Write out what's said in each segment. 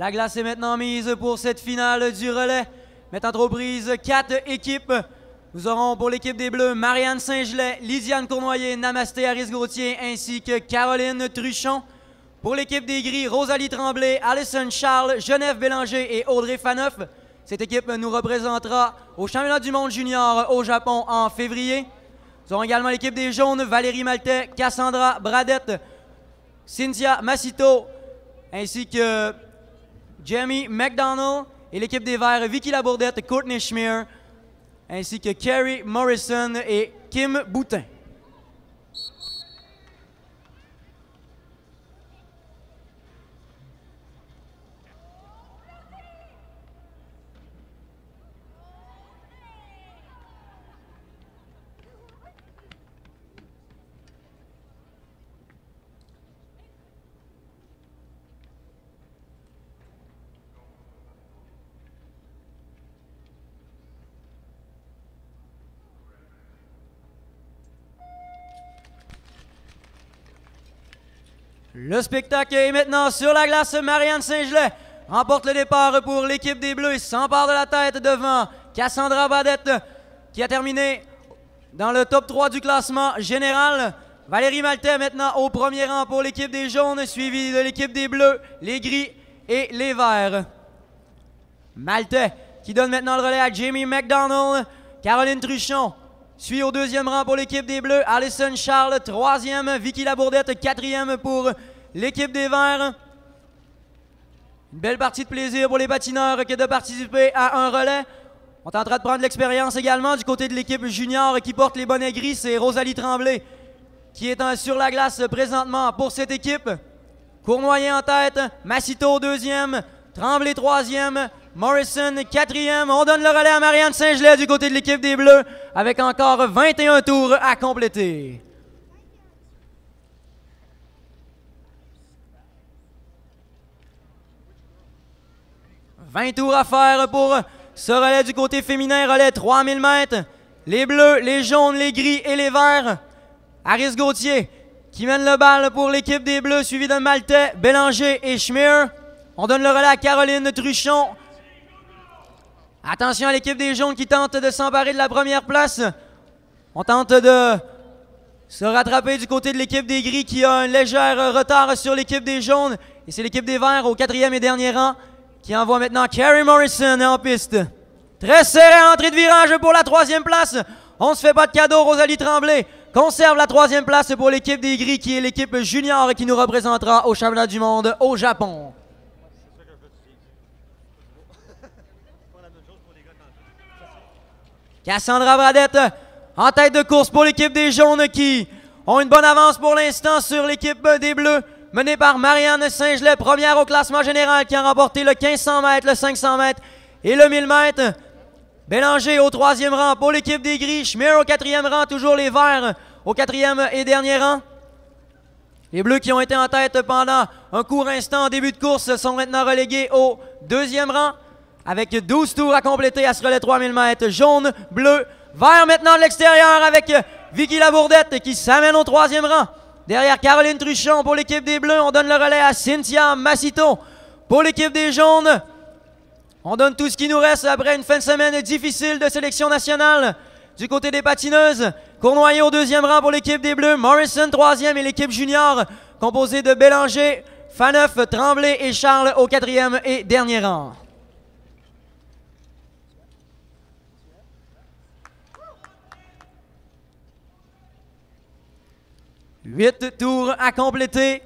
La glace est maintenant mise pour cette finale du relais. Mettant aux prises 4 équipes. Nous aurons pour l'équipe des Bleus Marianne Saint-Gelais, Lydiane Cournoyer, Namasté Harris-Gauthier ainsi que Caroline Truchon. Pour l'équipe des Gris, Rosalie Tremblay, Alison Charles, Geneviève Bélanger et Audrey Faneuf. Cette équipe nous représentera au championnat du monde junior au Japon en février. Nous aurons également l'équipe des Jaunes, Valérie Maltais, Cassandra Bradette, Cynthia Massito, ainsi que Jamie McDonald. Et l'équipe des Verts, Vicky Labourdette, Courtney Schmier, ainsi que Carrie Morrison et Kim Boutin. Le spectacle est maintenant sur la glace. Marianne Saint-Gelais remporte le départ pour l'équipe des Bleus et s'empare de la tête devant Cassandra Bradette qui a terminé dans le top 3 du classement général. Valérie Maltais maintenant au premier rang pour l'équipe des Jaunes, suivie de l'équipe des Bleus, les Gris et les Verts. Maltais qui donne maintenant le relais à Jamie McDonald. Caroline Truchon suit au deuxième rang pour l'équipe des Bleus. Alison Charles, troisième. Vicky Labourdette, quatrième pour l'équipe des Verts. Une belle partie de plaisir pour les patineurs que de participer à un relais. On est en train de prendre l'expérience également du côté de l'équipe junior qui porte les bonnets gris. C'est Rosalie Tremblay qui est sur la glace présentement pour cette équipe. Cournoyer en tête, Massito deuxième, Tremblay troisième, Morrison quatrième. On donne le relais à Marianne Saint-Gelais du côté de l'équipe des Bleus avec encore 21 tours à compléter. « 20 tours à faire pour ce relais du côté féminin, relais 3000 mètres. Les Bleus, les Jaunes, les Gris et les Verts. Harris-Gauthier qui mène le bal pour l'équipe des Bleus, suivi de Maltais, Bélanger et Schmier. On donne le relais à Caroline Truchon. Attention à l'équipe des Jaunes qui tente de s'emparer de la première place. On tente de se rattraper du côté de l'équipe des Gris qui a un léger retard sur l'équipe des Jaunes. Et c'est l'équipe des Verts au quatrième et dernier rang qui envoie maintenant Carrie Morrison en piste. Très serré à l'entrée de virage pour la troisième place. On ne se fait pas de cadeau. Rosalie Tremblay conserve la troisième place pour l'équipe des Gris qui est l'équipe junior qui nous représentera au championnat du monde au Japon. Cassandra Bradette en tête de course pour l'équipe des Jaunes qui ont une bonne avance pour l'instant sur l'équipe des Bleus, menée par Marianne Saint-Gelais, première au classement général qui a remporté le 1500 mètres, le 500 mètres et le 1000 mètres. Bélanger au troisième rang pour l'équipe des Gris, Schmier au quatrième rang, toujours les Verts au quatrième et dernier rang. Les Bleus qui ont été en tête pendant un court instant en début de course sont maintenant relégués au deuxième rang. Avec 12 tours à compléter à ce relais 3000 mètres. Jaune, bleu, vert maintenant de l'extérieur avec Vicky Labourdette qui s'amène au troisième rang. Derrière Caroline Truchon pour l'équipe des Bleus. On donne le relais à Cynthia Massito pour l'équipe des Jaunes. On donne tout ce qui nous reste après une fin de semaine difficile de sélection nationale. Du côté des patineuses, Cournoyer au deuxième rang pour l'équipe des Bleus. Morrison troisième et l'équipe junior composée de Bélanger, Faneuf, Tremblay et Charles au quatrième et dernier rang. Huit tours à compléter.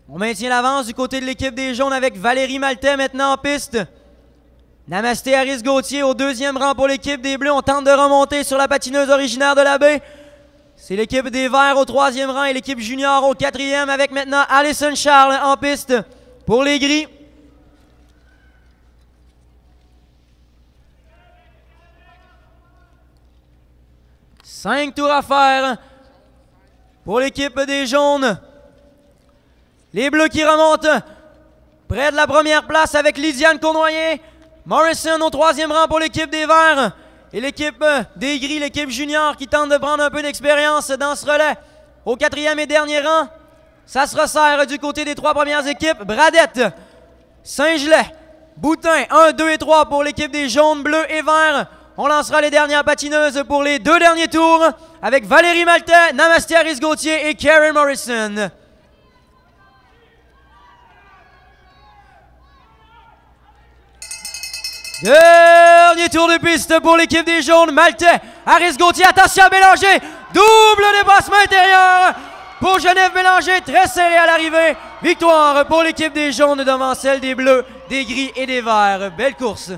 On maintient l'avance du côté de l'équipe des Jaunes avec Valérie Maltais maintenant en piste. Namasté Harris-Gauthier au deuxième rang pour l'équipe des Bleus. On tente de remonter sur la patineuse originaire de la baie. C'est l'équipe des Verts au troisième rang et l'équipe junior au quatrième avec maintenant Alison Charles en piste pour les Gris. Cinq tours à faire pour l'équipe des Jaunes. Les Bleus qui remontent près de la première place avec Lydiane Cournoyer. Morrison au troisième rang pour l'équipe des Verts. Et l'équipe des Gris, l'équipe junior qui tente de prendre un peu d'expérience dans ce relais. Au quatrième et dernier rang, ça se resserre du côté des trois premières équipes. Bradette Saint-Gelais, Boutin, 1, 2 et 3 pour l'équipe des jaunes, bleus et verts. On lancera les dernières patineuses pour les 2 derniers tours avec Valérie Maltais, Namasté Harris-Gauthier et Karen Morrison. Dernier tour de piste pour l'équipe des jaunes, Maltais, Harris-Gauthier, attention à Bélanger, double dépassement intérieur pour Geneviève Bélanger, très serré à l'arrivée. Victoire pour l'équipe des jaunes devant celle des bleus, des gris et des verts. Belle course.